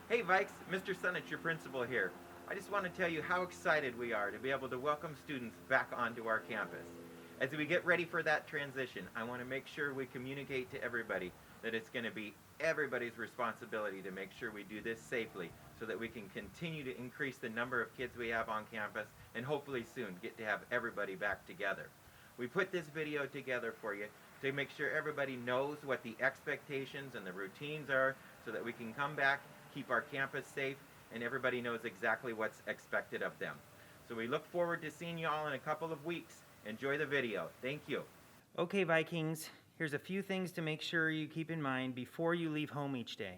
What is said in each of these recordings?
Hey Vikes, Mr. Sunnich, your principal here. I just want to tell you how excited we are to be able to welcome students back onto our campus. As we get ready for that transition, I want to make sure we communicate to everybody that it's going to be everybody's responsibility to make sure we do this safely so that we can continue to increase the number of kids we have on campus and hopefully soon get to have everybody back together. We put this video together for you to make sure everybody knows what the expectations and the routines are so that we can come back, keep our campus safe, and everybody knows exactly what's expected of them. So we look forward to seeing you all in a couple of weeks. Enjoy the video. Thank you. Okay, Vikings, here's a few things to make sure you keep in mind before you leave home each day.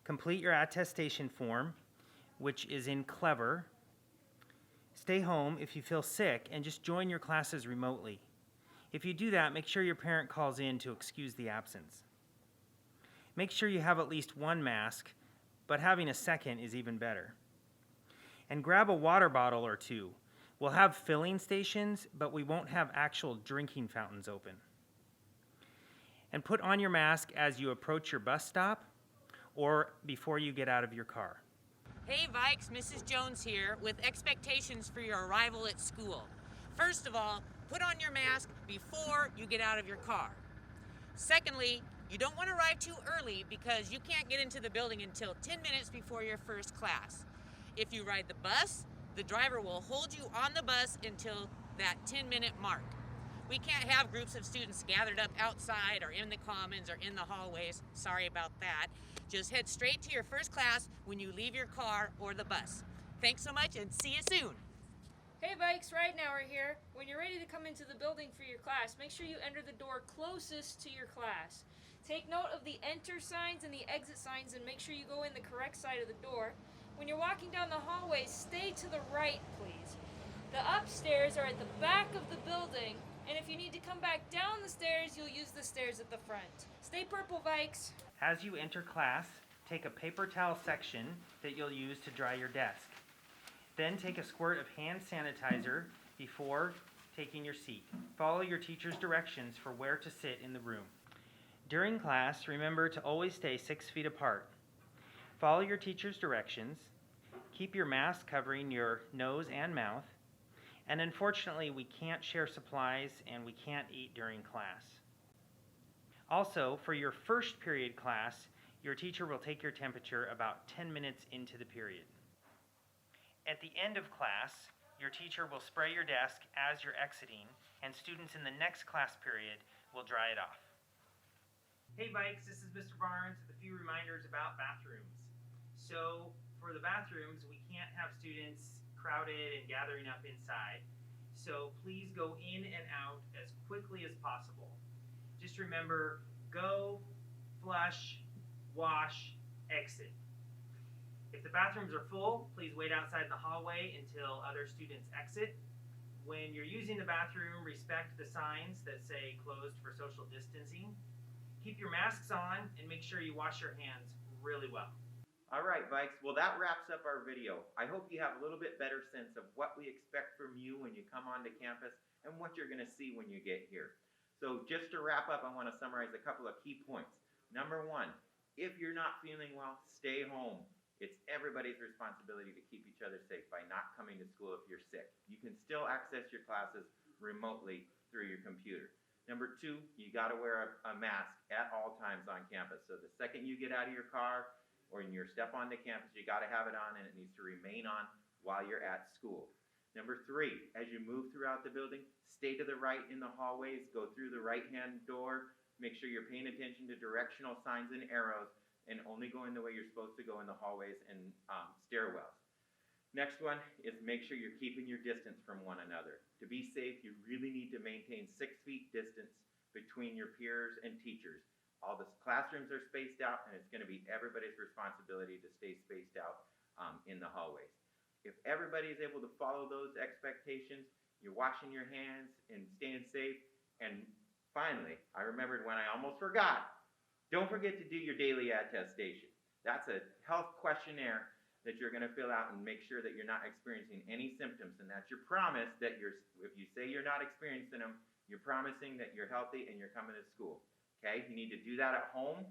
Complete your attestation form, which is in Clever. Stay home if you feel sick and just join your classes remotely. If you do that, make sure your parent calls in to excuse the absence. Make sure you have at least one mask, but having a second is even better. And grab a water bottle or two. We'll have filling stations, but we won't have actual drinking fountains open. And put on your mask as you approach your bus stop or before you get out of your car. Hey Vikes, Mrs. Jones here with expectations for your arrival at school. First of all, put on your mask before you get out of your car. Secondly, you don't want to arrive too early because you can't get into the building until 10 minutes before your first class. If you ride the bus, the driver will hold you on the bus until that 10-minute mark. We can't have groups of students gathered up outside or in the commons or in the hallways. Sorry about that. Just head straight to your first class when you leave your car or the bus. Thanks so much and see you soon. Hey Vikes, Ride Now are here. When you're ready to come into the building for your class, make sure you enter the door closest to your class. Take note of the enter signs and the exit signs and make sure you go in the correct side of the door. When you're walking down the hallway, stay to the right, please. The upstairs are at the back of the building, and if you need to come back down the stairs, you'll use the stairs at the front. Stay purple, Vikes. As you enter class, take a paper towel section that you'll use to dry your desk. Then take a squirt of hand sanitizer before taking your seat. Follow your teacher's directions for where to sit in the room. During class, remember to always stay 6 feet apart. Follow your teacher's directions. Keep your mask covering your nose and mouth. And unfortunately, we can't share supplies and we can't eat during class. Also, for your first period class, your teacher will take your temperature about 10 minutes into the period. At the end of class, your teacher will spray your desk as you're exiting, and students in the next class period will dry it off. Hey Vikes, this is Mr. Barnes with a few reminders about bathrooms. So, for the bathrooms, we can't have students crowded and gathering up inside. So please go in and out as quickly as possible. Just remember, go, flush, wash, exit. If the bathrooms are full, please wait outside the hallway until other students exit. When you're using the bathroom, respect the signs that say closed for social distancing. Keep your masks on and make sure you wash your hands really well. All right, Vikes. Well, that wraps up our video. I hope you have a little bit better sense of what we expect from you when you come onto campus and what you're going to see when you get here. So just to wrap up, I want to summarize a couple of key points. Number one, if you're not feeling well, stay home. It's everybody's responsibility to keep each other safe by not coming to school if you're sick. You can still access your classes remotely through your computer. Number two, you got to wear a mask at all times on campus. So the second you get out of your car or in your step onto campus, you got to have it on and it needs to remain on while you're at school. Number three, as you move throughout the building, stay to the right in the hallways, go through the right-hand door, make sure you're paying attention to directional signs and arrows, and only go in the way you're supposed to go in the hallways and stairwells. Next one is make sure you're keeping your distance from one another. To be safe, you really need to maintain 6 feet distance between your peers and teachers. All the classrooms are spaced out, and it's going to be everybody's responsibility to stay spaced out in the hallways. If everybody is able to follow those expectations, you're washing your hands and staying safe. And finally, I remembered when I almost forgot, don't forget to do your daily attestation. That's a health questionnaire that you're going to fill out and make sure that you're not experiencing any symptoms. And that's your promise that if you say you're not experiencing them, you're promising that you're healthy and you're coming to school. Okay, you need to do that at home.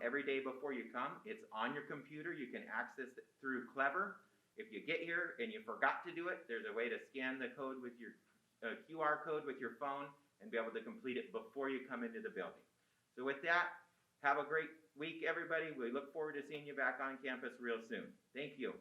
every day before you come. It's on your computer. You can access it through Clever. If you get here and you forgot to do it, there's a way to scan the code with your QR code with your phone and be able to complete it before you come into the building. So with that, have a great week, everybody. We look forward to seeing you back on campus real soon. Thank you.